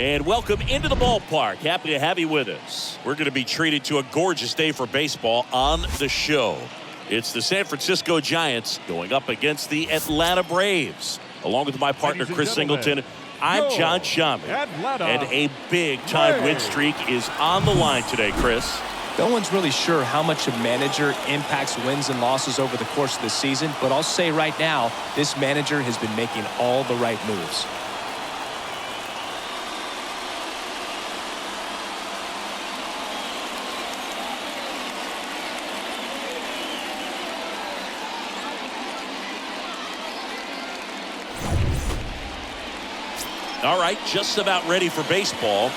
And welcome into the ballpark. Happy to have you with us. We're going to be treated to a gorgeous day for baseball on the show. It's the San Francisco Giants going up against the Atlanta Braves. Along with my partner, Chris Singleton, I'm John Schumann. And a big-time win streak is on the line today, Chris. No one's really sure how much a manager impacts wins and losses over the course of the season, but I'll say right now, this manager has been making all the right moves. All right, just about ready for baseball.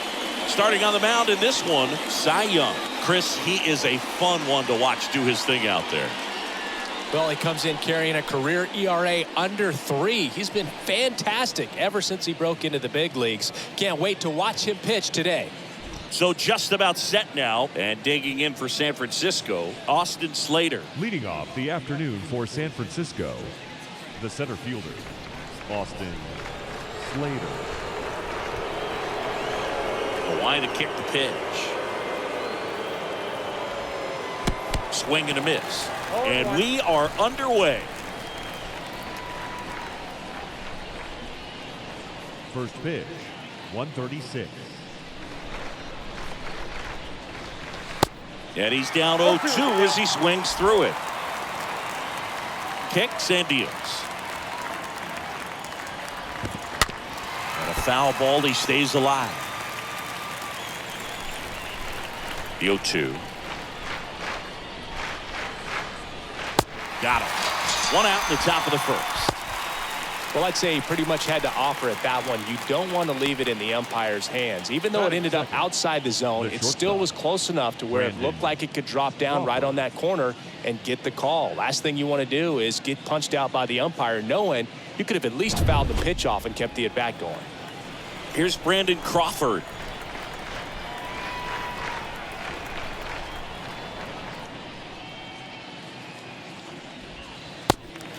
Starting on the mound in this one, Cy Young. Chris, he is a fun one to watch do his thing out there. Well, he comes in carrying a career ERA under 3. He's been fantastic ever since he broke into the big leagues. Can't wait to watch him pitch today. So just about set now, and digging in for San Francisco, Austin Slater. Leading off the afternoon for San Francisco, the center fielder, Austin Slater. A line to kick the pitch. Swing and a miss. And we are underway. First pitch, 136. And he's down 0-2 as he swings through it. Kicks and deals. And a foul ball, he stays alive. The 0-2. Got him. One out in the top of the first. Well, I'd say he pretty much had to offer at that one. You don't want to leave it in the umpire's hands. Even though it ended up outside the zone, it still was close enough to where it looked like it could drop down right on that corner and get the call. Last thing you want to do is get punched out by the umpire knowing you could have at least fouled the pitch off and kept the at-bat going. Here's Brandon Crawford.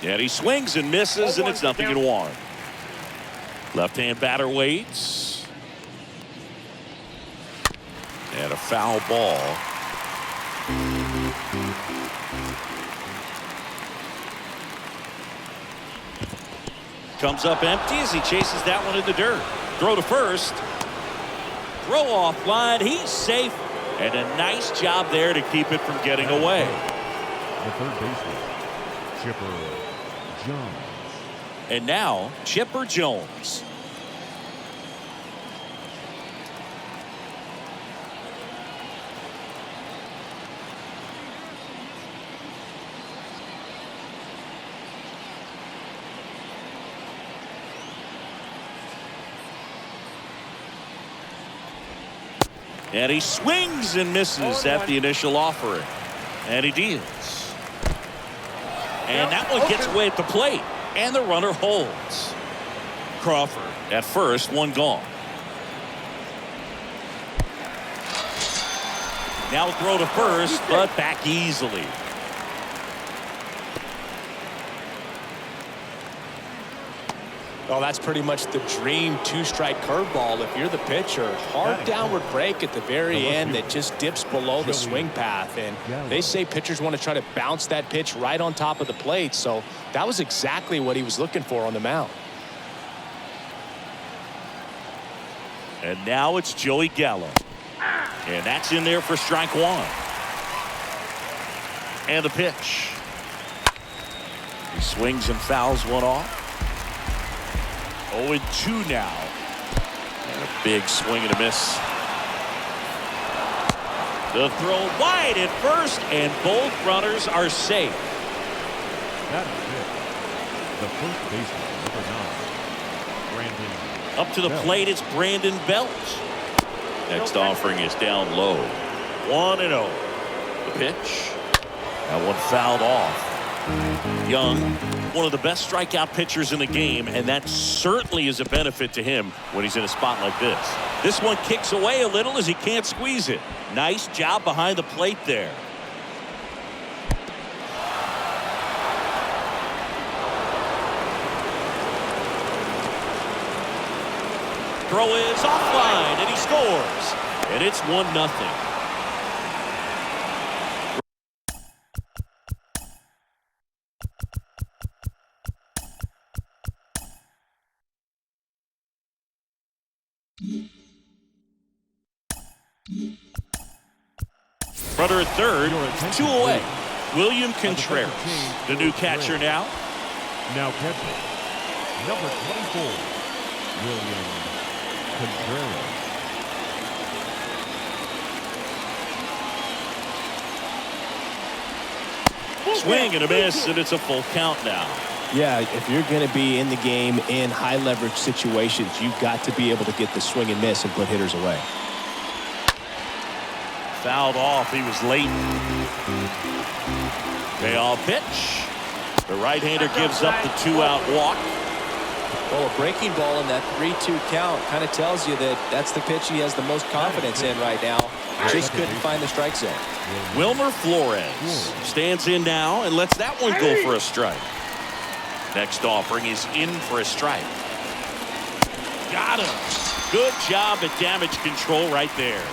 And he swings and misses, and it's 0-1. Left-hand batter waits. And a foul ball. Comes up empty as he chases that one in the dirt. Throw to first. Throw off line. He's safe. And a nice job there to keep it from getting away. The third baseman, Chipper Jones. And now, Chipper Jones. And he swings and misses at the initial offering. And he deals. And that one gets away at the plate. And the runner holds. Crawford at first, one gone. Now throw to first, but back easily. Well, that's pretty much the dream two-strike curveball if you're the pitcher. Hard downward break at the very end that just dips below the swing path. And they say pitchers want to try to bounce that pitch right on top of the plate. So that was exactly what he was looking for on the mound. And now it's Joey Gallo. And that's in there for strike one. And the pitch. He swings and fouls one off. 0-2 now. And a big swing and a miss. The throw wide at first, and both runners are safe. That is it. The first baseman, number 9, Brandon. Up to the plate, it's Brandon Belt. Next offering is down low. 1-0. The pitch. That one fouled off. Young, one of the best strikeout pitchers in the game, and that certainly is a benefit to him when he's in a spot like this. This one kicks away a little as he can't squeeze it. Nice job behind the plate there. throw is offline, and he scores. And it's 1-0. Runner at third, 2 away. William Contreras, the new catcher now. Now catcher, number 24, William Contreras. Swing and a miss, and it's a full count now. Yeah, if you're going to be in the game in high leverage situations, you've got to be able to get the swing and miss and put hitters away. Fouled off. He was late. Payoff pitch. The right-hander gives up the 2-out walk. Well, a breaking ball in that 3-2 count kind of tells you that that's the pitch he has the most confidence in right now. Just couldn't find the strike zone. Wilmer Flores stands in now and lets that one go for a strike. Next offering is in for a strike. Got him. Good job at damage control right there.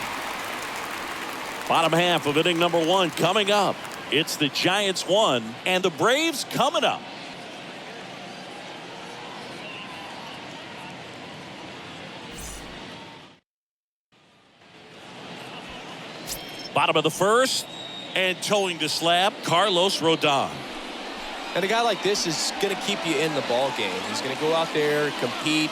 Bottom half of inning number 1 coming up. It's the Giants 1 and the Braves coming up. Bottom of the first, and towing the slab, Carlos Rodon. And a guy like this is going to keep you in the ball game. He's going to go out there, compete.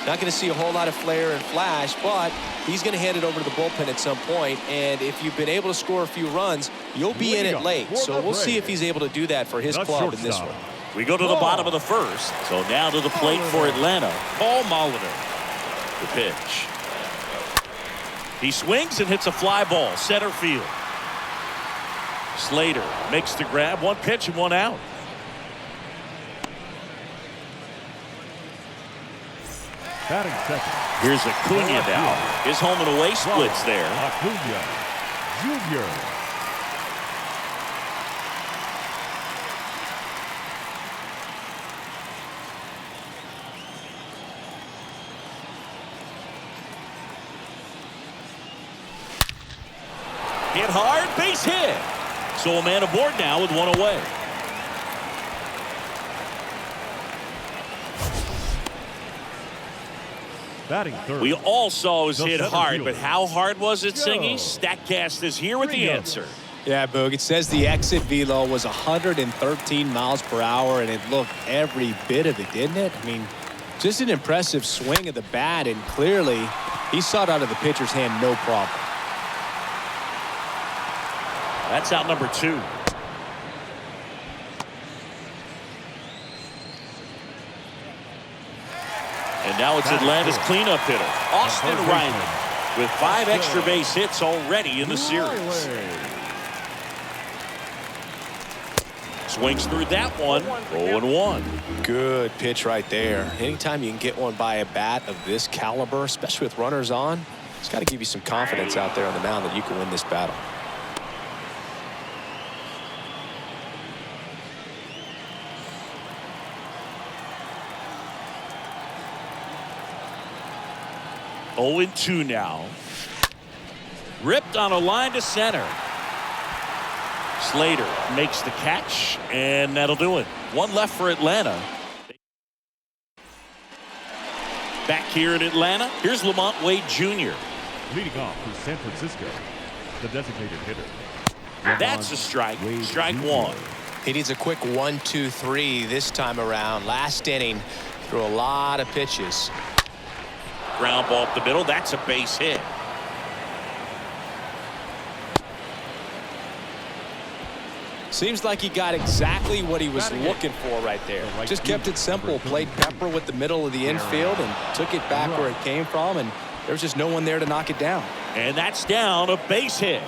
Not going to see a whole lot of flair and flash, but he's going to hand it over to the bullpen at some point. And if you've been able to score a few runs, you'll be in it late. So we'll see if he's able to do that for his club in this one. We go to the bottom of the first. So now to the plate for Atlanta, Paul Molitor. The pitch. He swings and hits a fly ball, center field. Slater makes the grab, 1 pitch and 1 out. Batting second. Here's Acuna now. His home and away splits there. Acuna Jr. Hit hard, base hit. So a man aboard now with 1 away. Batting third. We all saw it was hit center hard, fielder. but how hard was it, Singy? StatCast is here with the answer. Yeah, Boog, it says the exit velo was 113 miles per hour, and it looked every bit of it, didn't it? I mean, just an impressive swing of the bat, and clearly he saw it out of the pitcher's hand no problem. That's out number 2. And now it's Atlanta's cleanup hitter, Austin Riley, with 5 extra base hits already in the series. Swings through that one, 0-1. Good pitch right there. Anytime you can get one by a bat of this caliber, especially with runners on, it's got to give you some confidence out there on the mound that you can win this battle. Oh, 0-2 now. Ripped on a line to center. Slater makes the catch, and that'll do it. 1 left for Atlanta. Back here in Atlanta, here's Lamont Wade Jr. Leading off for San Francisco, the designated hitter. That's a strike. Strike 1. He needs a quick 1-2-3 this time around. Last inning, threw a lot of pitches. Ground ball up the middle. That's a base hit. Seems like he got exactly what he was looking for right there. Just kept it simple. Played pepper with the middle of the infield and took it back where it came from, and there was just no one there to knock it down. And that's down, a base hit.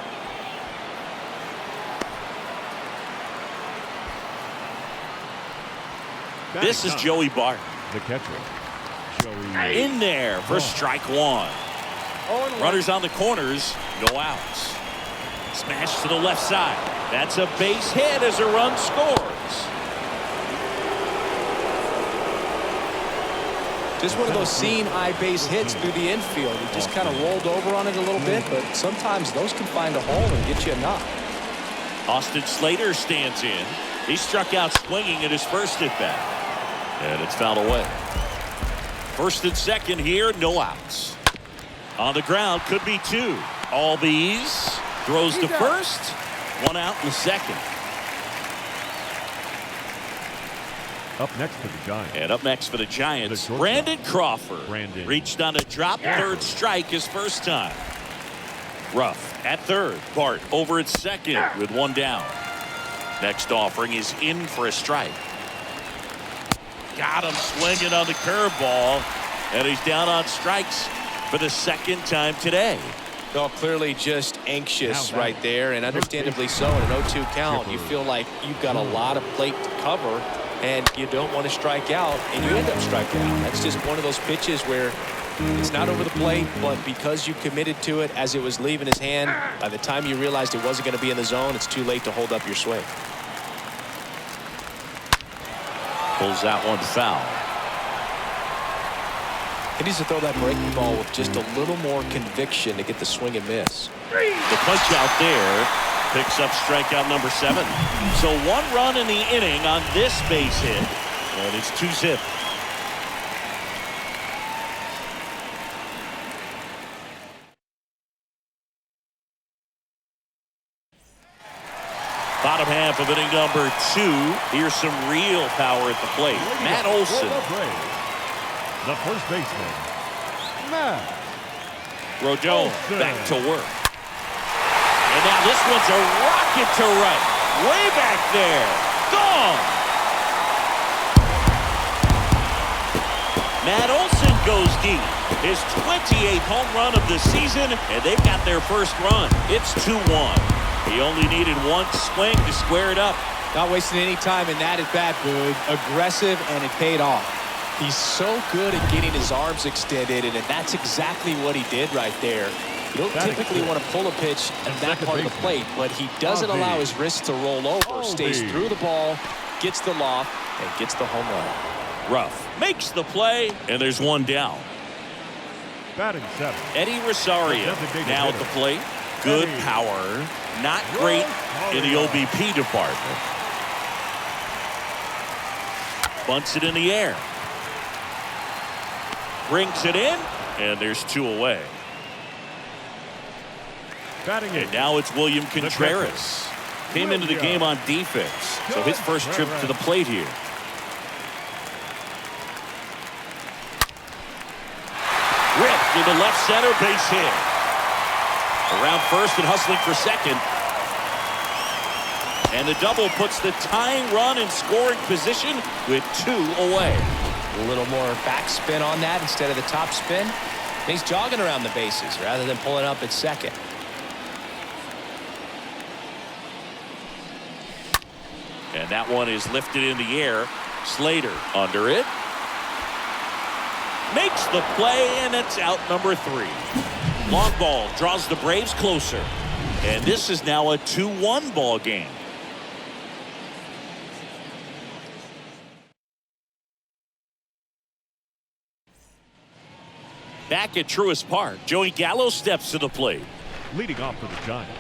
This is Joey Bart. The catcher, Joey. In there for strike 1. Runners on the corners, no outs. Smash to the left side. That's a base hit as a run scores. Just one of those seeing eye base hits through the infield. He just kind of rolled over on it a little bit, but sometimes those can find a hole and get you a knock. Austin Slater stands in. He struck out swinging at his first at bat. And it's fouled away. First and second here, no outs. On the ground, could be two. Albies throws to first. One out in the second. Up next for the Giants. And up next for the Giants, Brandon Crawford. Reached on a drop, third strike his first time. Ruff at third. Bart over at second with one down. Next offering is in for a strike. Got him swinging on the curveball, and he's down on strikes for the second time today. Well, clearly just anxious right there, and understandably so. In an 0-2 count, you feel like you've got a lot of plate to cover, and you don't want to strike out, and you end up striking out. That's just one of those pitches where it's not over the plate, but because you committed to it as it was leaving his hand, by the time you realized it wasn't going to be in the zone, it's too late to hold up your swing. Pulls that one foul. He needs to throw that breaking ball with just a little more conviction to get the swing and miss. The punch out there picks up strikeout number 7. So 1 run in the inning on this base hit, and it's 2-zip. Bottom half of inning number 2. Here's some real power at the plate. Matt Olson. The first baseman, Matt Rodon Olson. back to work. And now this one's a rocket to right. Way back there. Gone. Matt Olson goes deep. His 28th home run of the season, and they've got their first run. It's 2-1. He only needed one swing to square it up. Not wasting any time in that at bat, Boog. Aggressive, and it paid off. He's so good at getting his arms extended, and that's exactly what he did right there. You don't typically want to pull a pitch at that part of the plate, but he doesn't allow his wrist to roll over, stays through the ball, gets the loft, and gets the home run. Ruff makes the play, and there's one down. Batting 7. Eddie Rosario now at the plate. Good power, not great in the OBP department. Bunts it in the air. Brings it in, and there's 2 away. Batting 8. And now it's William Contreras. Came into the game on defense, so his first trip to the plate here. Ripped to the left center base hit. Around first and hustling for second. And the double puts the tying run in scoring position with 2 away. A little more backspin on that instead of the top spin. And he's jogging around the bases rather than pulling up at second. And that one is lifted in the air. Slater under it. Makes the play, and it's out number 3. Long ball draws the Braves closer. And this is now a 2-1 ball game. Back at Truist Park, Joey Gallo steps to the plate. Leading off for the Giants,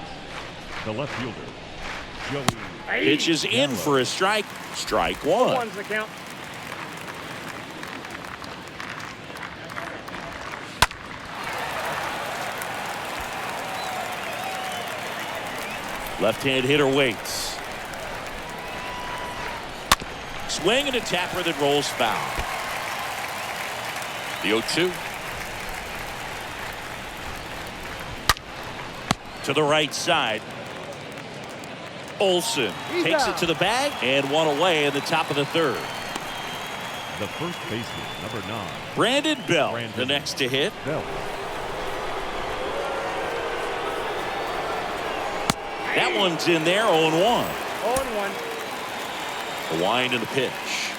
the left fielder, Joey. Pitch is in for a strike. Strike 1. One's the count. Left-hand hitter waits. Swing and a tapper that rolls foul. The 0-2. To the right side. Olson takes it to the bag, and 1 away in the top of the 3rd. The first baseman, number 9. Brandon Belt, the next to hit. Bell. That one's in there, 0-1. 0-1. The wind and the pitch.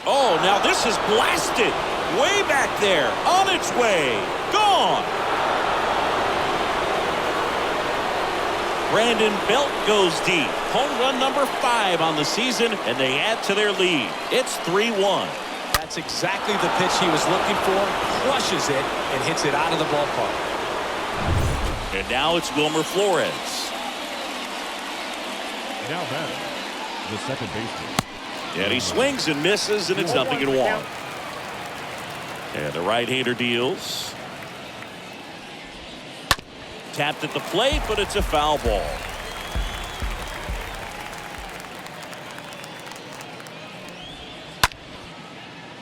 Oh, now this is blasted. Way back there, on its way, gone. Brandon Belt goes deep. Home run number 5 on the season, and they add to their lead. It's 3-1. That's exactly the pitch he was looking for. Crushes it and hits it out of the ballpark. And now it's Wilmer Flores. Now batting, the second baseman. And he swings and misses, and it's 0-1. And the right-hander deals. Tapped at the plate, but it's a foul ball.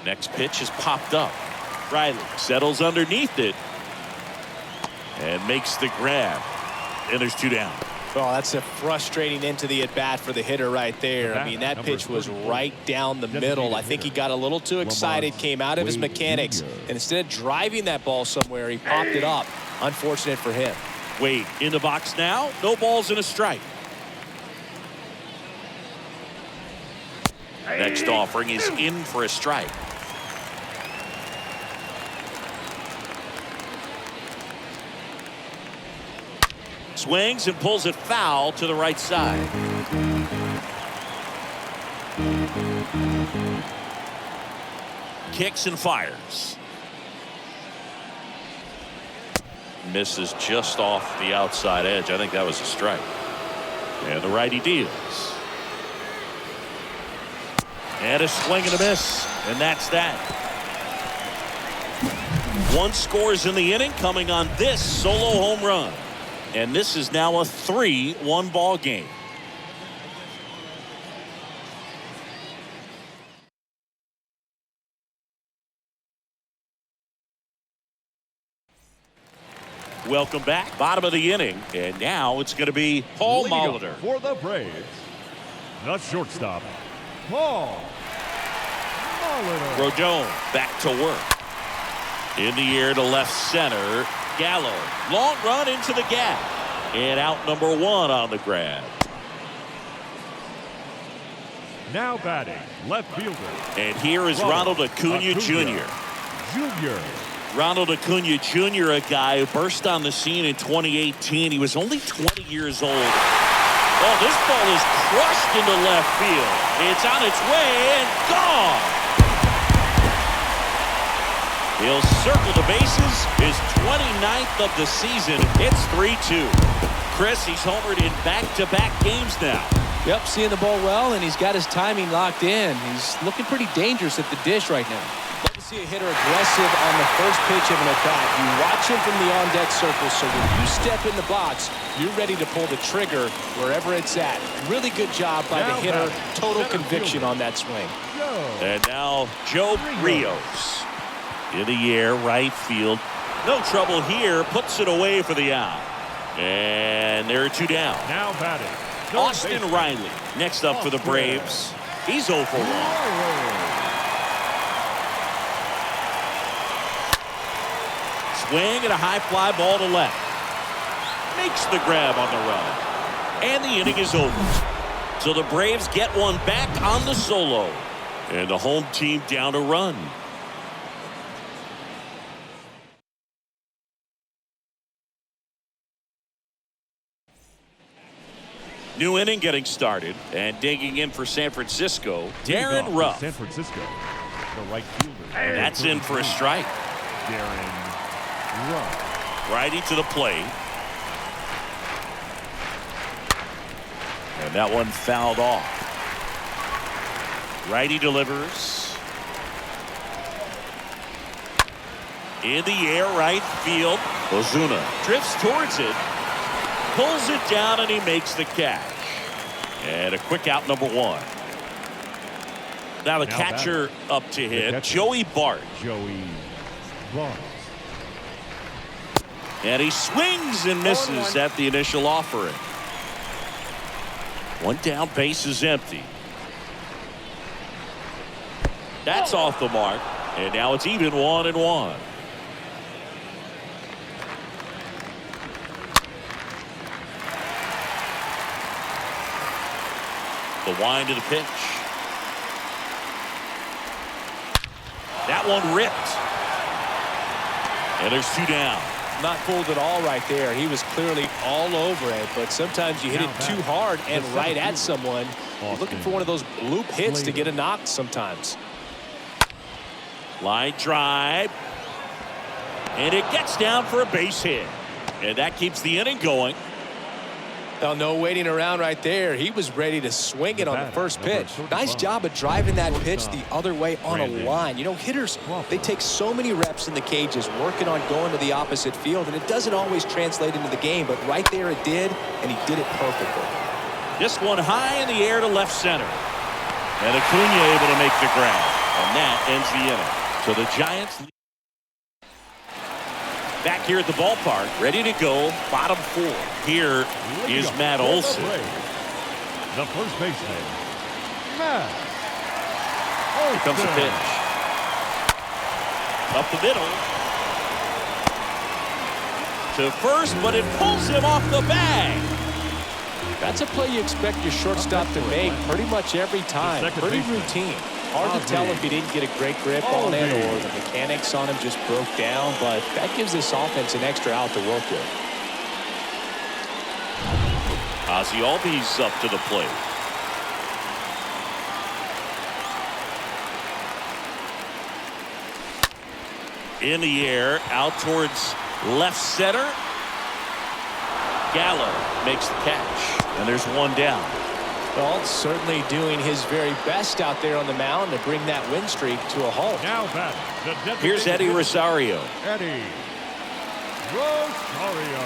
Next pitch is popped up. Riley settles underneath it and makes the grab. And there's 2 down. Oh, that's a frustrating into the at-bat for the hitter right there. I mean, that pitch was right down the middle. I think he got a little too excited, came out of his mechanics, and instead of driving that ball somewhere, he popped it up. Unfortunate for him. Wade in the box now. No balls and a strike. Next offering is in for a strike. Swings and pulls it foul to the right side. Kicks and fires. Misses just off the outside edge. I think that was a strike. And the righty deals. And a swing and a miss. And that's that. 1 scores in the inning, coming on this solo home run. And this is now a 3-1 ball game. Welcome back. Bottom of the inning. And now it's going to be Paul Molitor. For the Braves, the shortstop, Paul Molitor. Rodon back to work. In the air to left center. Gallo. Long run into the gap. And out number 1 on the grab. Now batting, left fielder. And here is Ronald Acuna Jr. Ronald Acuna Jr., a guy who burst on the scene in 2018. He was only 20 years old. Oh, this ball is crushed into left field. It's on its way and gone. He'll circle the bases. His 29th of the season. It's 3-2. Chris, he's homered in back-to-back games now. Yep, seeing the ball well, and he's got his timing locked in. He's looking pretty dangerous at the dish right now. Love to see a hitter aggressive on the first pitch of an at-bat. You watch him from the on-deck circle, so when you step in the box, you're ready to pull the trigger wherever it's at. Really good job by the hitter. Total conviction on that swing. And now Joe Rios. In the air, right field. No trouble here. Puts it away for the out. And there are 2 down. Now batting, Austin Riley next up for the Braves. He's 0 for 1. Swing and a high fly ball to left. Makes the grab on the run. And the inning is over. So the Braves get one back on the solo. And the home team down a run. New inning getting started, and digging in for San Francisco, Darren Ruff. San Francisco, the right fielder. And that's in for a strike. Darren Ruff. Righty to the plate. And that one fouled off. Righty delivers. In the air, right field. Ozuna drifts towards it. Pulls it down, and he makes the catch. And a quick out, number 1. Now the catcher up to hit, Joey Bart. And he swings and misses at the initial offering. 1 down, base is empty. That's off the mark. And now it's even 1-1. The wind of the pitch. That one ripped. And there's 2 down. Not fooled at all right there. He was clearly all over it, but sometimes you hit it too hard and right at someone. You're looking for one of those bloop hits to get a knock sometimes. Line drive. And it gets down for a base hit. And that keeps the inning going. Well, no waiting around right there. He was ready to swing it on the first pitch. Nice job of driving that pitch the other way on a line. You know, hitters, they take so many reps in the cages working on going to the opposite field, and it doesn't always translate into the game, but right there it did, and he did it perfectly. This one high in the air to left center. And Acuna able to make the grab. And that ends the inning. So the Giants back here at the ballpark, ready to go, bottom 4. Here is Matt Olson. The first baseman, Matt Olson. Here comes the pitch. Up the middle. To first, but it pulls him off the bag. That's a play you expect your shortstop to make pretty much every time. Pretty routine. Hard to tell if he didn't get a great grip on it or the mechanics on him just broke down, but that gives this offense an extra out to work with. Ozzie Albies up to the plate. In the air, out towards left center. Gallo makes the catch, and there's one down. Well, certainly doing his very best out there on the mound to bring that win streak to a halt. Now here's Eddie Rosario. Eddie Rosario.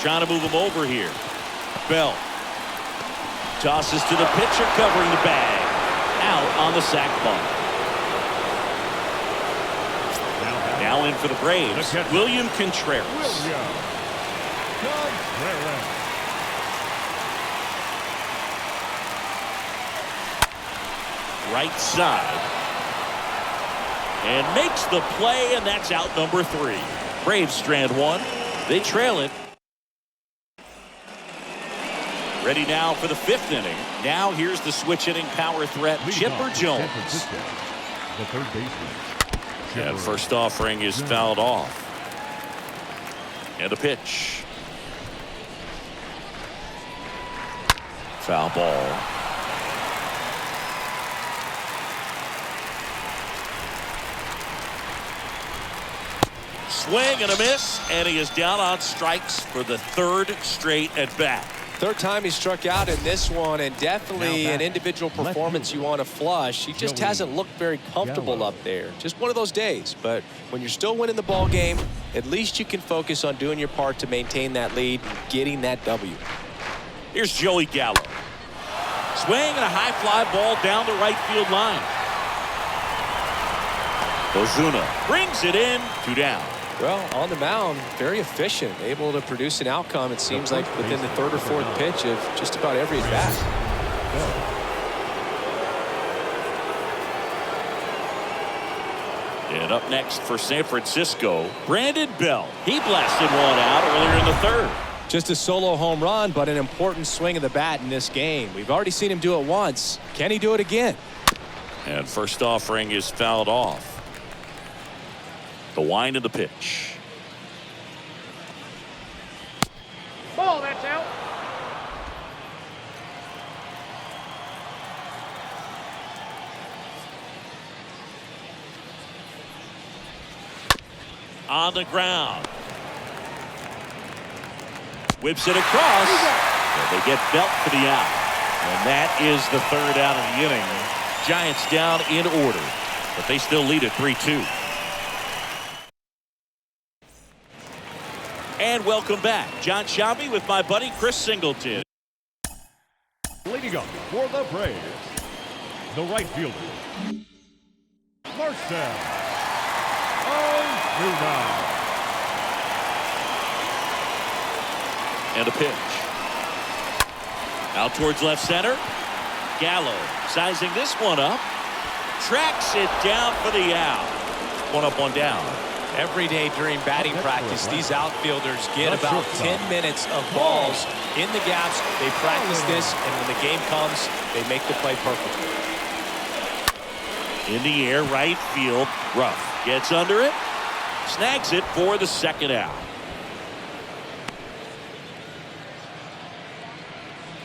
Trying to move him over here. Bell tosses to the pitcher covering the bag. Out on the sac bunt. Now in for the Braves, William Contreras. Right side. And makes the play, and that's out number 3. Braves strand 1. They trail it. Ready now for the 5th inning. Now here's the switch inning power threat, Chipper Jones. The third baseman. And first offering is fouled off. And a pitch. Foul ball. Swing and a miss, and he is down on strikes for the 3rd straight at bat. 3rd time he struck out in this one, and definitely an individual performance you want to flush. He just hasn't looked very comfortable up there. Just one of those days. But when you're still winning the ball game, at least you can focus on doing your part to maintain that lead and getting that W. Here's Joey Gallo. Swing and a high fly ball down the right field line. Ozuna brings it in, 2 down. Well, on the mound, very efficient, able to produce an outcome, it seems like, within the 3rd or 4th pitch of just about every at-bat. And up next for San Francisco, Brandon Belt. He blasted one out earlier in the 3rd. Just a solo home run, but an important swing of the bat in this game. We've already seen him do it once. Can he do it again? And first offering is fouled off. The wind of the pitch. Ball, that's out. On the ground. Whips it across. And they get Belt for the out. And that is the 3rd out of the inning. Giants down in order, but they still lead at 3-2. And welcome back. John Sciambi with my buddy Chris Singleton. Leading up for the Braves, the right fielder, Marcell Ozuna. And a pitch. Out towards left center. Gallo sizing this one up. Tracks it down for the out. 1 up, 1 down. Every day during batting practice, these outfielders get about 10 minutes of balls in the gaps. They practice this, and when the game comes, they make the play perfectly. In the air, right field. Ruff gets under it. Snags it for the second out.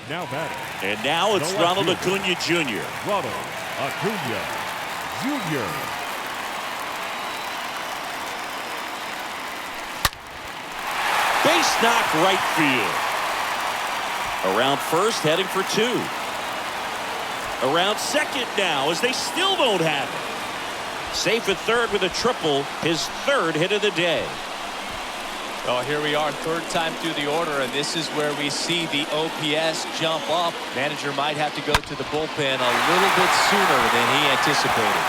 Now batting. And now it's The Ronald left fielder. Acuna Jr. Ronald Acuna Jr. Base knock right field. Around first, heading for two. Around second now as they still don't have it. Safe at third with a triple, his third hit of the day. Oh, here we are, third time through the order, and this is where we see the OPS jump up. Manager might have to go to the bullpen a little bit sooner than he anticipated.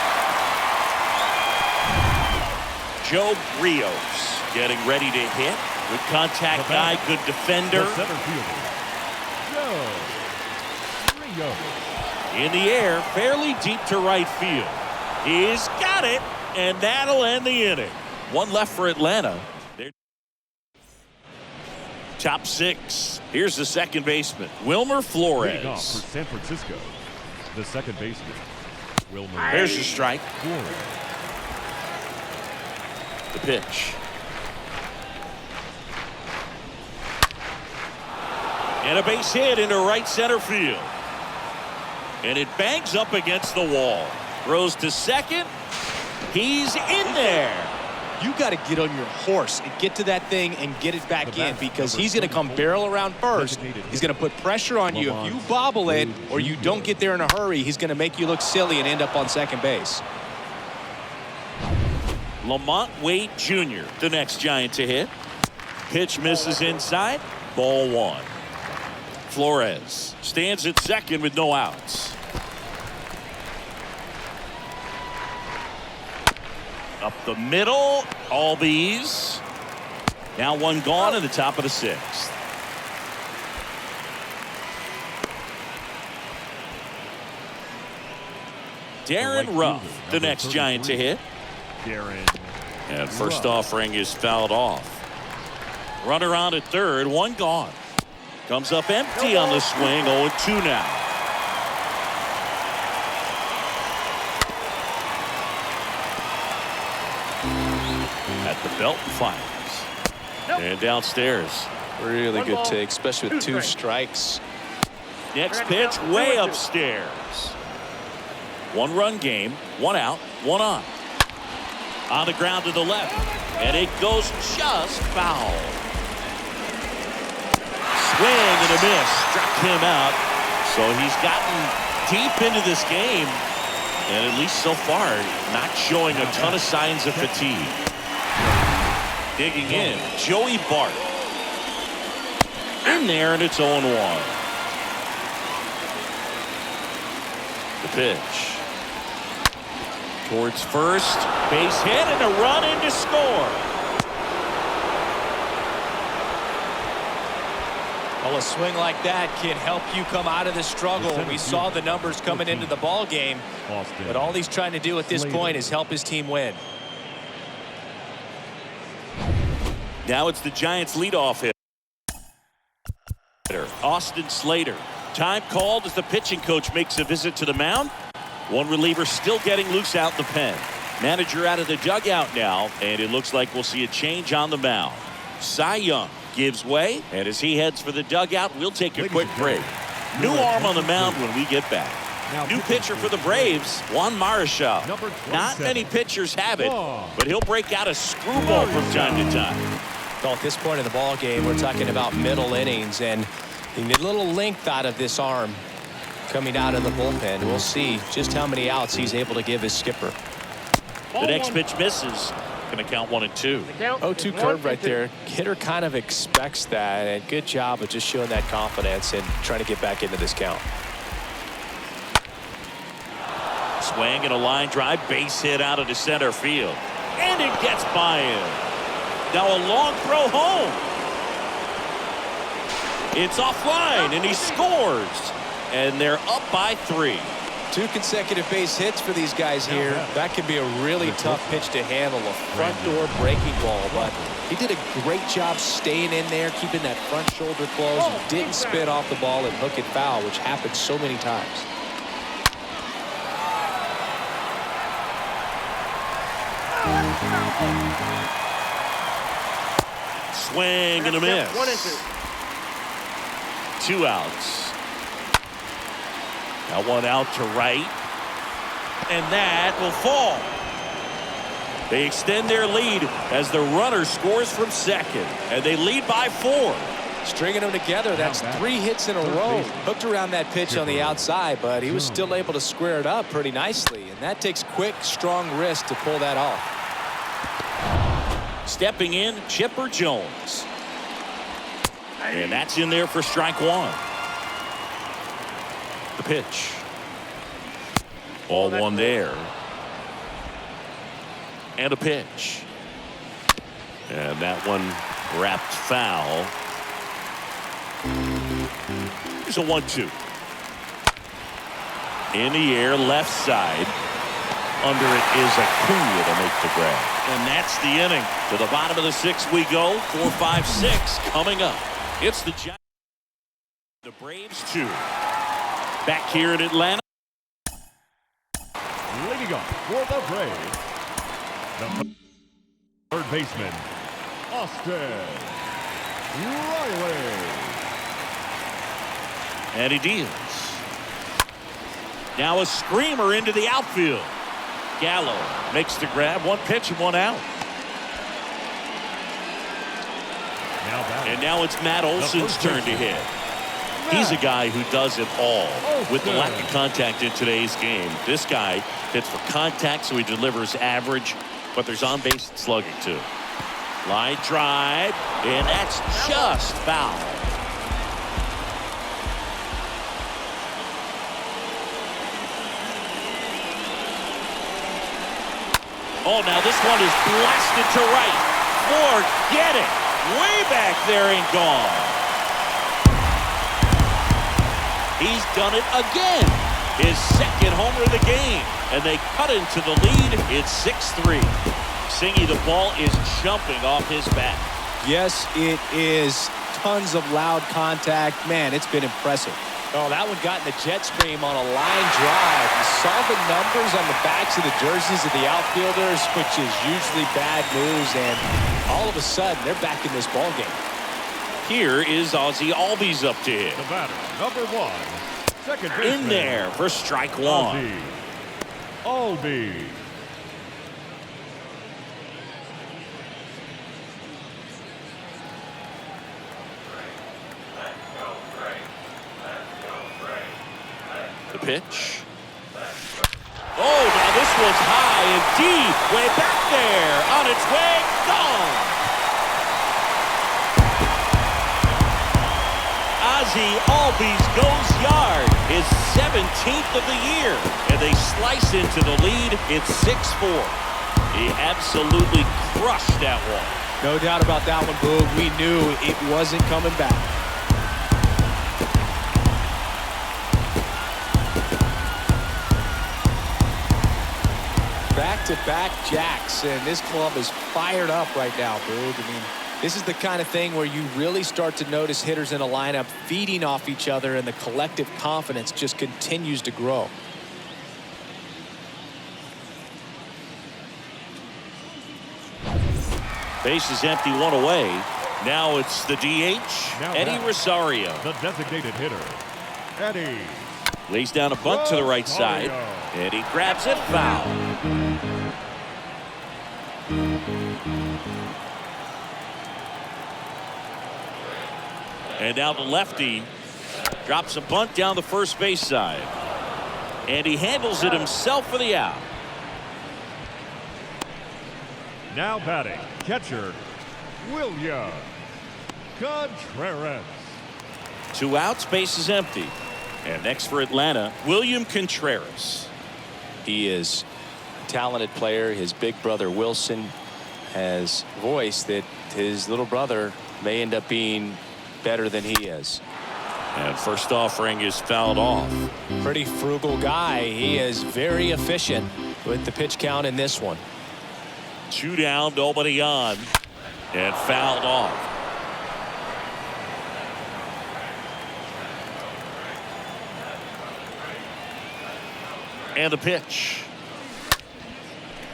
Joe Rios getting ready to hit. Good contact guy, good defender. The center fielder, Joe Rios. In the air, fairly deep to right field. He's got it, and that'll end the inning. One left for Atlanta. Top six. Here's the second baseman, Wilmer Leading off Flores. for San Francisco, the second baseman, Wilmer There's the strike. Flores. The pitch. And a base hit into right center field. And it bangs up against the wall. Throws to second. He's in there. You got to get on your horse and get to that thing and get it back in, because he's going to come barrel around first. He's going to put pressure on you. If you bobble it or you don't get there in a hurry, he's going to make you look silly and end up on second base. Lamont Wade Jr., the next Giant to hit. Pitch misses inside. Ball one. Flores stands at second with no outs. Up the middle, Albies. Now one gone in the top of the sixth. Darren Ruff, the next Giant to hit. Darren. And first offering is fouled off. Runner on at third, one gone. Comes up empty on the swing, 0-2 now. At the belt finals. And downstairs. Really good take, especially with two strikes. Next pitch way upstairs. One run game, one out, one on. On the ground to the left. And it goes just foul. Swing and a miss. Struck him out. So he's gotten deep into this game. And at least so far, not showing a ton of signs of fatigue. Digging in, Joey Bart. In there, and it's 0-1. The pitch. Towards first. Base hit and a run in to score. Well, a swing like that can help you come out of the struggle. We saw the numbers coming into the ball game, but all he's trying to do at this point is help his team win. Now it's the Giants' leadoff hitter, Austin Slater. Time called as the pitching coach makes a visit to the mound. One reliever still getting loose out in the pen. Manager out of the dugout now, and it looks like we'll see a change on the mound. Cy Young gives way, and as he heads for the dugout, we'll take a quick break. New arm on the mound when we get back. New pitcher for the Braves, Juan Marichal. Not many pitchers have it, but he'll break out a screwball from time to time. Well, at this point in the ball game, we're talking about middle innings, and you need a little length out of this arm coming out of the bullpen. We'll see just how many outs he's able to give his skipper. The next pitch misses. Going to count 1-2. 0-2 curve right there. Hitter kind of expects that, and good job of just showing that confidence and trying to get back into this count. Swing and a line drive, base hit out of the center field. And it gets by him. Now a long throw home. It's offline, and he scores. And they're up by 3. 2 consecutive base hits for these guys here. That could be a really tough pitch to handle, a front door breaking ball, but he did a great job staying in there, keeping that front shoulder closed, and didn't spin off the ball and hook it foul, which happens so many times. swing and a miss. 2 outs. Now 1 out to right. And that will fall. They extend their lead as the runner scores from second. And they lead by 4. Stringing them together, that's 3 hits in a row. Hooked around that pitch on the outside, but he was still able to square it up pretty nicely. And that takes quick, strong wrist to pull that off. Stepping in, Chipper Jones. And that's in there for strike 1. The pitch. Ball 1 there. And a pitch. And that one wrapped foul. Here's a 1-2. In the air, left side. Under it is Acuna to make the grab. And that's the inning. To the bottom of the 6th we go. 4, 5, 6 coming up. It's the Giants. The Braves 2. Back here in Atlanta. Leading up for the Braves, the third baseman, Austin Riley. Eddie Diaz. Now a screamer into the outfield. Gallo makes the grab. 1 pitch and 1 out. And now it's Matt Olson's turn to hit. He's a guy who does it all. With the lack of contact in today's game, this guy hits for contact, so he delivers average, but there's on-base slugging too. Line drive, and that's just foul. Oh, now this one is blasted to right. Forget it. Way back there and gone. He's done it again. His 2nd homer of the game. And they cut into the lead. It's 6-3. Singy, the ball is jumping off his bat. Yes, it is. Tons of loud contact. Man, it's been impressive. Oh, that one got in the jet stream on a line drive. You saw the numbers on the backs of the jerseys of the outfielders, which is usually bad news. And all of a sudden, they're back in this ball game. Here is Ozzie Albies up to hit. The batter, number 1, second baseman. In there for strike 1. Ozzie Albies. The pitch. Oh, now this one's high and deep. Way back there. On its way. Gone. Ozzie Albies goes yard. His 17th of the year. And they slice into the lead. It's 6-4. He absolutely crushed that one. No doubt about that one, Boog. We knew it wasn't coming back. Back-to-back jacks, and this club is fired up right now, Boog. I mean, this is the kind of thing where you really start to notice hitters in a lineup feeding off each other, and the collective confidence just continues to grow. Base is empty, 1 away. Now it's the DH, Eddie Rosario. The designated hitter, Eddie. Lays down a bunt to the right side, and he grabs it foul. And now the lefty drops a bunt down the first base side. And he handles it himself for the out. Now batting, catcher, William Contreras. 2 outs, base is empty. And next for Atlanta, William Contreras. He is a talented player. His big brother Wilson has voiced that his little brother may end up being better than he is. And first offering is fouled off. Pretty frugal guy. He is very efficient with the pitch count in this one. 2 down, nobody on, and fouled off. And a pitch.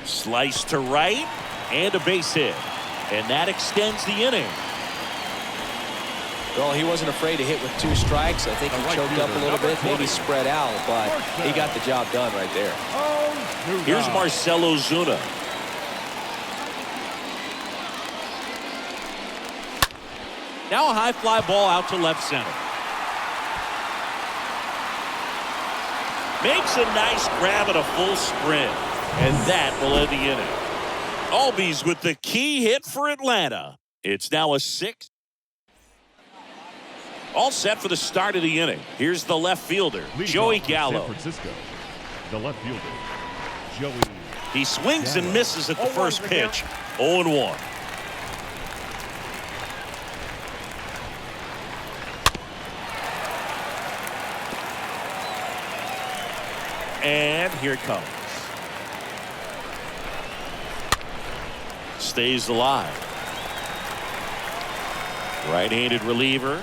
Slice to right, and a base hit. And that extends the inning. Well, he wasn't afraid to hit with 2 strikes. I think he choked up a little bit, maybe spread out, but he got the job done right there. Here's Marcell Ozuna. Now a high fly ball out to left center. Makes a nice grab at a full sprint. And that will end the inning. Albies with the key hit for Atlanta. It's now a 6. All set for the start of the inning. Here's the left fielder, Joey Gallo. San Francisco, the left fielder, Joey. He swings and misses at the first pitch. 0-1. And here it comes. Stays alive. Right-handed reliever.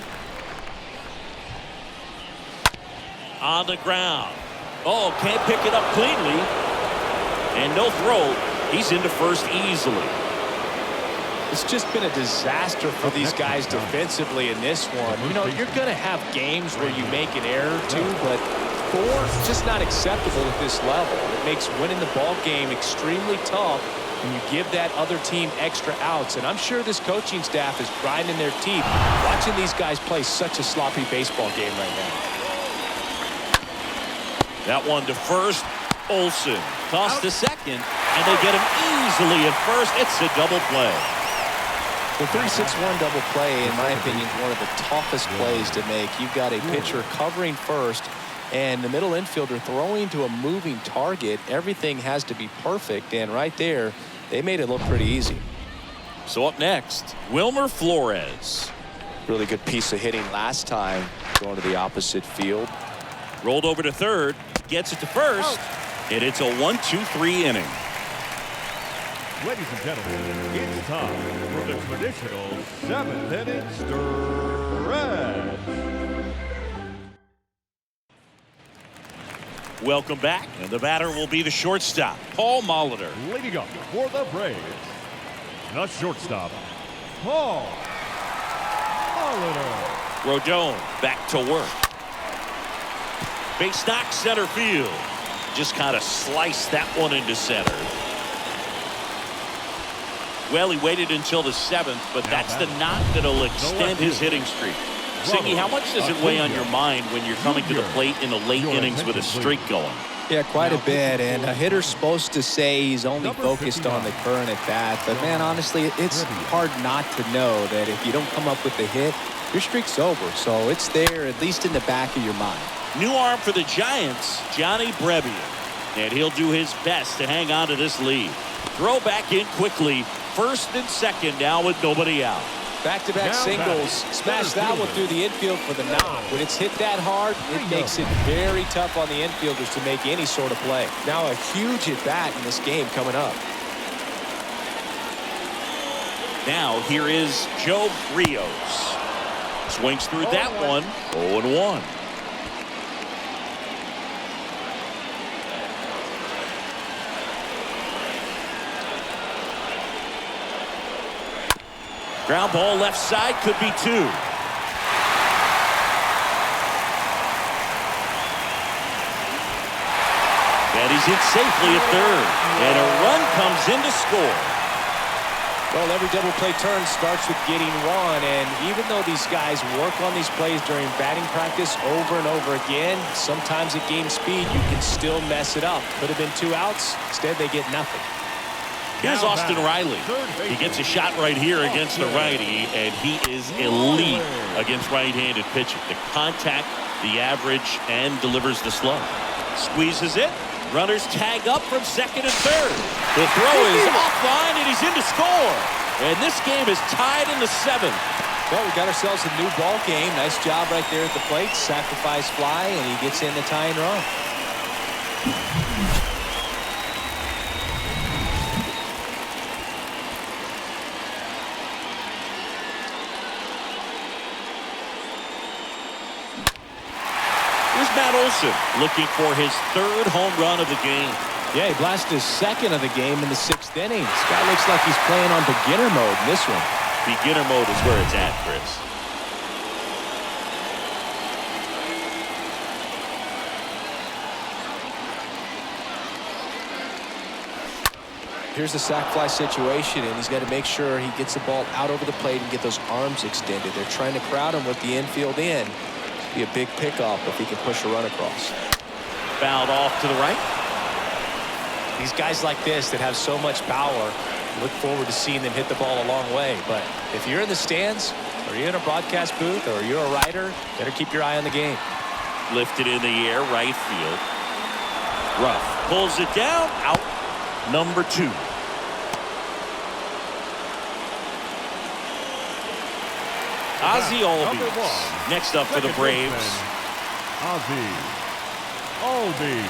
On the ground. Oh, can't pick it up cleanly. And no throw. He's into first easily. It's just been a disaster for these guys defensively in this one. You know, you're going to have games where you make an error or two, but 4 is just not acceptable at this level. It makes winning the ball game extremely tough when you give that other team extra outs. And I'm sure this coaching staff is grinding their teeth watching these guys play such a sloppy baseball game right now. That one to first. Olsen toss to second, and they get him easily at first. It's a double play. The 3-6-1 double play, in my opinion, is one of the toughest plays to make. You've got a pitcher covering first and the middle infielder throwing to a moving target. Everything has to be perfect, and right there, they made it look pretty easy. So up next, Wilmer Flores. Really good piece of hitting last time, going to the opposite field. Rolled over to third, gets it to first, and it's a 1-2-3 inning. Ladies and gentlemen, it's time for the traditional 7th inning stretch. Welcome back, and the batter will be the shortstop, Paul Molitor. Leading up for the Braves, the shortstop, Paul Molitor. Rodon back to work. Base knock center field. Just kind of sliced that one into center. Well, he waited until the 7th, but that's the knock that'll extend his hitting streak. Siggy, how much does it weigh on your mind when you're coming to the plate in the late innings with a streak going? Yeah, quite a bit, and a hitter's supposed to say he's only focused on the current at bat, but man, honestly, it's hard not to know that if you don't come up with the hit, your streak's over, so it's there at least in the back of your mind. New arm for the Giants, Johnny Brebbia, and he'll do his best to hang on to this lead. Throw back in quickly, first and second now with nobody out. Back-to-back singles. Smash that one through the infield for the knock. When it's hit that hard, it makes it very tough on the infielders to make any sort of play. Now a huge at-bat in this game coming up. Now here is Joe Rios. Swings through that one. 0-1. Ground ball left side, could be 2. And he's hit safely at third. And a run comes in to score. Well, every double play turn starts with getting one, and even though these guys work on these plays during batting practice over and over again, sometimes at game speed you can still mess it up. Could have been 2 outs. Instead, they get nothing. Here's Austin Riley. He gets a shot right here against the righty, and he is elite against right-handed pitching. The contact, the average, and delivers the slug. Squeezes it. Runners tag up from second and third. The throw is offline, and he's in to score. And this game is tied in the 7th. Well, we got ourselves a new ball game. Nice job right there at the plate. Sacrifice fly, and he gets in the tying run. Matt Olson looking for his 3rd home run of the game. Yeah, he blasted his 2nd of the game in the 6th inning. This guy looks like he's playing on beginner mode in this one. Beginner mode is where it's at, Chris. here's the sac fly situation, and he's got to make sure he gets the ball out over the plate and get those arms extended. They're trying to crowd him with the infield in. Be a big pickoff if he can push a run across. Fouled off to the right. These guys like this that have so much power, look forward to seeing them hit the ball a long way. But if you're in the stands, or you're in a broadcast booth, or you're a writer, better keep your eye on the game. Lifted in the air, right field. Ruff pulls it down, out. Number 2. Ozzie Albies next up for the Braves. Ozzie Albies.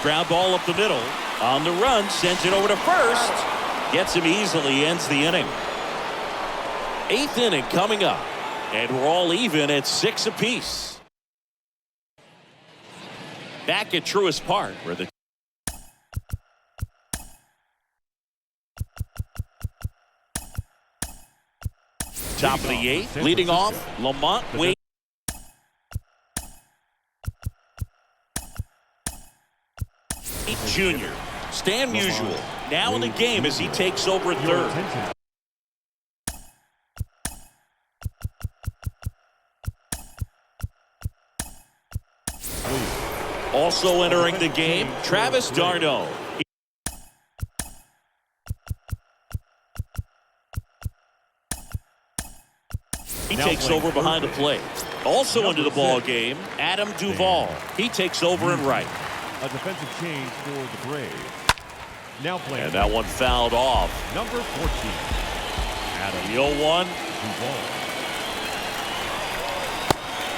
Ground ball up the middle. On the run, sends it over to first. Gets him easily, ends the inning. 8th inning coming up. And we're all even at 6 apiece. Back at Truist Park, where the top of the 8th, leading off, Lamont Wade. Junior. Stan Musial now in the game as he takes over at third. Also entering the game, Travis d'Arnaud. He takes over behind the plate. Also into the ball game, Adam Duvall. He takes over in right. A defensive change for the Braves. Now playing. And that one fouled off. Number 14. Adam The 0-1. Duvall.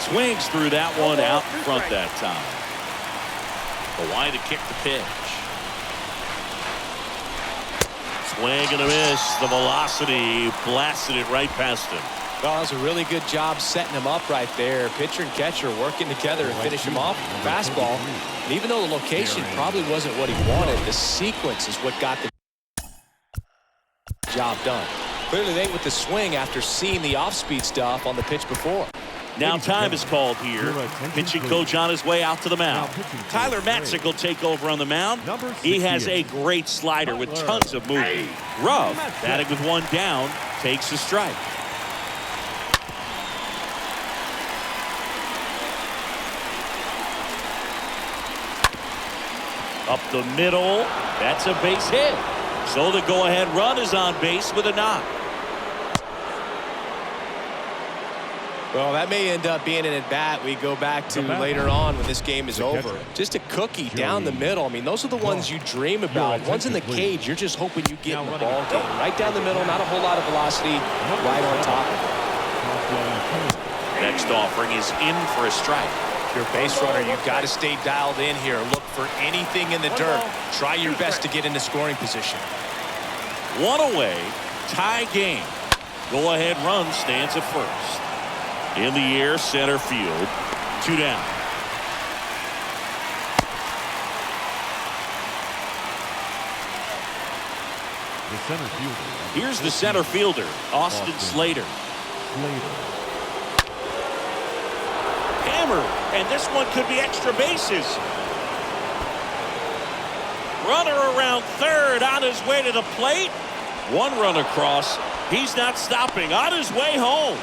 Swings through that one out in front that time. Kawhi to kick the pitch. Swing and a miss. The velocity blasted it right past him. Well, that was a really good job setting him up right there. Pitcher and catcher working together to finish him off with the fastball. And even though the location probably wasn't what he wanted, the sequence is what got the job done. Clearly late with the swing after seeing the off-speed stuff on the pitch before. Now time is called here. Pitching coach on his way out to the mound. Tyler Matzek will take over on the mound. He has a great slider with tons of movement. Ruff, batting with one down, takes a strike. Up the middle. That's a base hit. So the go-ahead run is on base with a knock. Well, that may end up being an at-bat we go back to later on when this game is over. Just a cookie down the middle. I mean, those are the ones you dream about. Ones in the cage, you're just hoping you get in the ball game. Right down the middle, not a whole lot of velocity, right on top of it. Next offering is in for a strike. If you're a base runner, you've got to stay dialed in here. Look for anything in the dirt. Try your best to get into scoring position. One away, tie game. Go-ahead run stands at first. In the air, center field. 2 down. The center fielder. Here's the center fielder, Austin Slater. Hammer, and this one could be extra bases. Runner around third on his way to the plate. One run across. He's not stopping on his way home.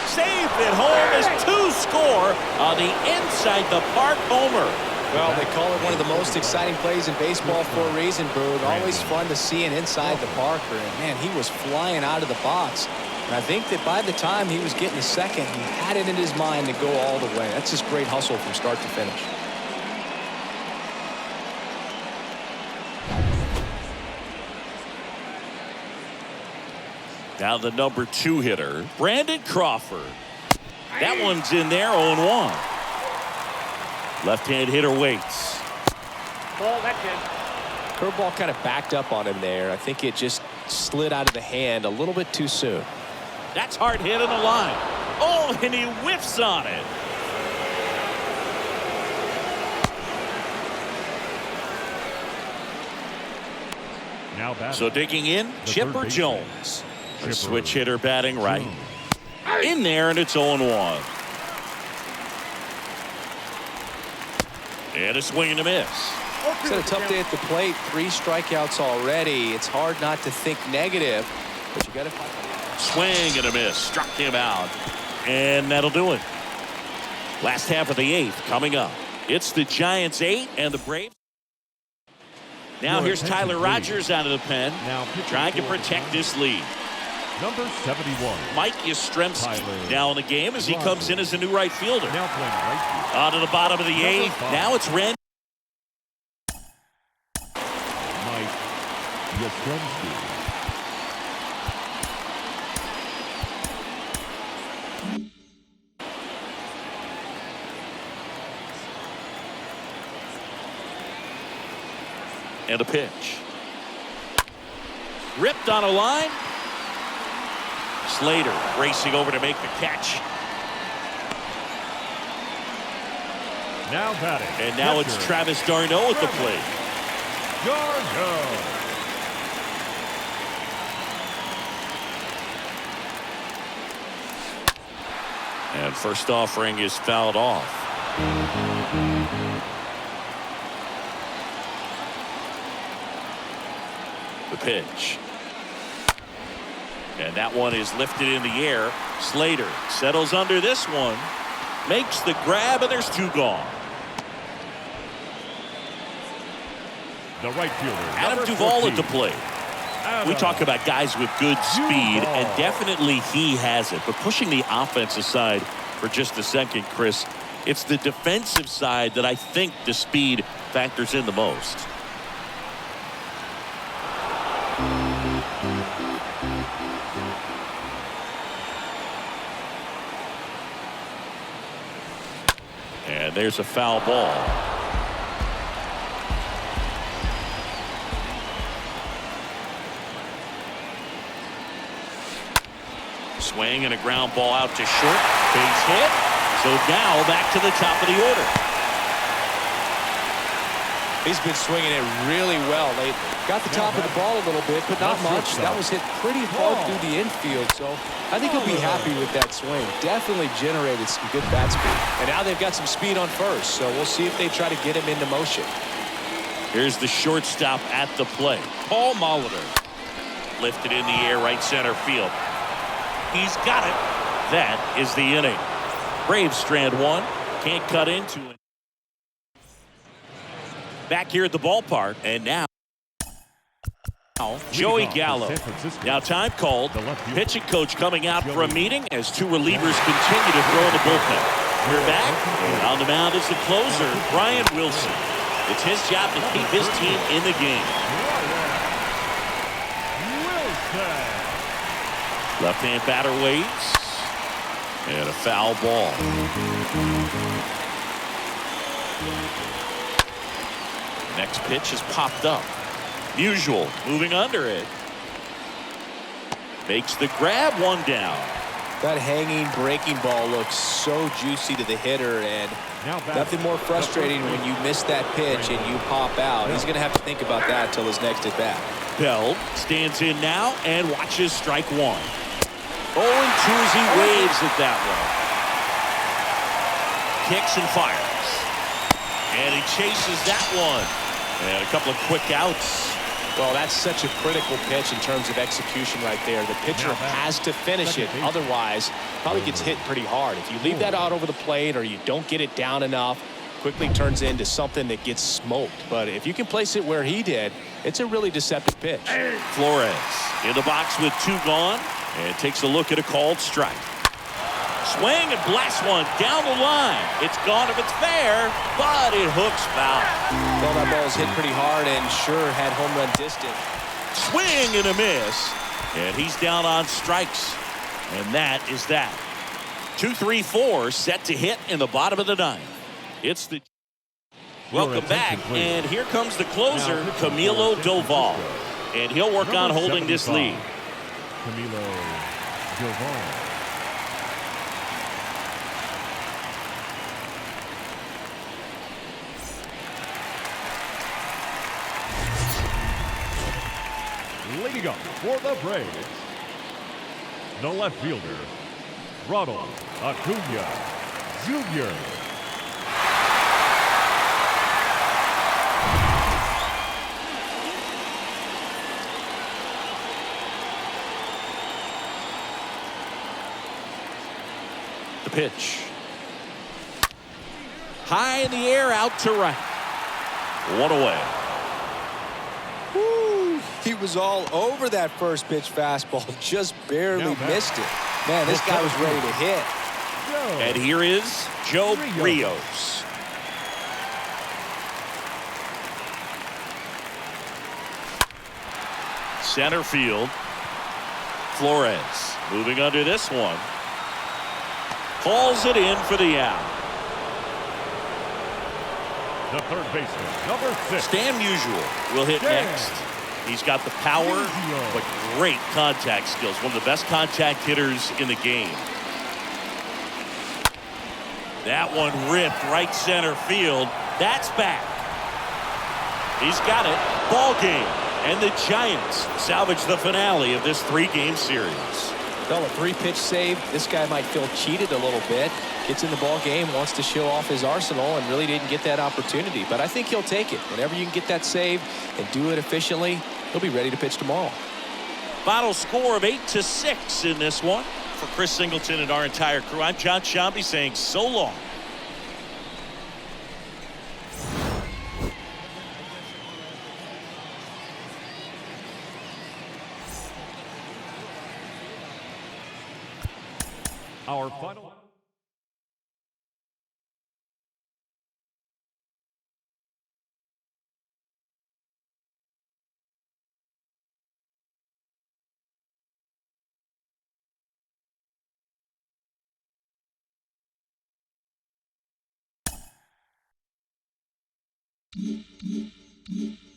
Safe at home as 2 score on the inside the park homer. Well, they call it one of the most exciting plays in baseball for a reason, Boog. Always fun to see an inside the Parker. And, man, he was flying out of the box. And I think that by the time he was getting the second, he had it in his mind to go all the way. That's just great hustle from start to finish. Now the number 2 hitter, Brandon Crawford. That one's in there, 0-1. Left-hand hitter waits. Ball, that's in. Curveball kind of backed up on him there. I think it just slid out of the hand a little bit too soon. That's hard hit on the line. Oh, and he whiffs on it. Now batting. So digging in, Chipper Jones. A switch hitter batting right. In there, and it's 0-1. And a swing and a miss. It's had a tough day at the plate. 3 strikeouts already. It's hard not to think negative, but you got to find. Swing and a miss. Struck him out. And that'll do it. Last half of the 8th coming up. It's the Giants 8 and the Braves. Now here's Tyler Rogers out of the pen, trying to protect this lead. Number 71. Mike Yastrzemski now in the game as he comes in as a new right fielder. Now playing right field. On to the bottom of the 8th. Now it's Randy. Mike Yastrzemski. And a pitch. Ripped on a line. Slater racing over to make the catch. Now batting. And now it's Travis d'Arnaud at the plate. d'Arnaud. And first offering is fouled off. The pitch. And that one is lifted in the air. Slater settles under this one. Makes the grab, and there's 2 gone. The right fielder. Adam Duvall at the plate. We talk about guys with good speed, and definitely he has it. But pushing the offense aside for just a second, Chris, it's the defensive side that I think the speed factors in the most. And there's a foul ball. Swing and a ground ball out to short. Base hit. So now back to the top of the order. He's been swinging it really well lately. Got the top of the ball a little bit, but not much. That was hit pretty hard through the infield, so I think he'll be happy with that swing. Definitely generated some good bat speed. And now they've got some speed on first, so we'll see if they try to get him into motion. Here's the shortstop at the plate. Paul Molitor. Lifted in the air, right center field. He's got it. That is the inning. Braves strand 1. Can't cut into it. Back here at the ballpark, and now Joey Gallo. Now time called. Pitching coach coming out for a meeting as 2 relievers continue to throw in the bullpen. We're back, and on the mound is the closer, Brian Wilson. It's his job to keep his team in the game. Left-hand batter waits, and a foul ball. Next pitch is popped up. Musial moving under it. Makes the grab, 1 down. That hanging breaking ball looks so juicy to the hitter, and nothing more frustrating when you miss that pitch and you pop out. He's going to have to think about that until his next at bat. Bell stands in now and watches strike 1. 0-2 as he waves at that one. Kicks and fires. And he chases that one. And a couple of quick outs. Well, that's such a critical pitch in terms of execution right there. The pitcher has to finish it. Otherwise, probably gets hit pretty hard. If you leave that out over the plate or you don't get it down enough, quickly turns into something that gets smoked. But if you can place it where he did, it's a really deceptive pitch. Flores in the box with 2 gone and takes a look at a called strike. Swing and blast one down the line. It's gone if it's fair, but it hooks foul. Well, that ball's hit pretty hard and sure had home run distance. Swing and a miss, and he's down on strikes. And that is that. 2-3-4 set to hit in the bottom of the 9th. It's the welcome back, and here comes the closer, Camilo Doval, and he'll work on holding this lead. Camilo Doval. Leading up for the Braves, the left fielder, Ronald Acuna Jr. pitch. High in the air, out to right. One away. Woo. He was all over that first pitch fastball, just barely missed it. Man, this guy was ready to hit. And here is Joe Rios. Center field. Flores moving under this one. Hauls it in for the out. The third baseman, number 6. Stan Musial will hit next. He's got the power, but great contact skills. One of the best contact hitters in the game. That one ripped right center field. That's back. He's got it. Ball game. And the Giants salvage the finale of this 3-game series. Well, a 3-pitch save. This guy might feel cheated a little bit. Gets in the ball game, wants to show off his arsenal, and really didn't get that opportunity. But I think he'll take it. Whenever you can get that save and do it efficiently, he'll be ready to pitch tomorrow. Final score of 8-6 in this one. For Chris Singleton and our entire crew, I'm John Sciambi saying so long. Our final. Mm-hmm.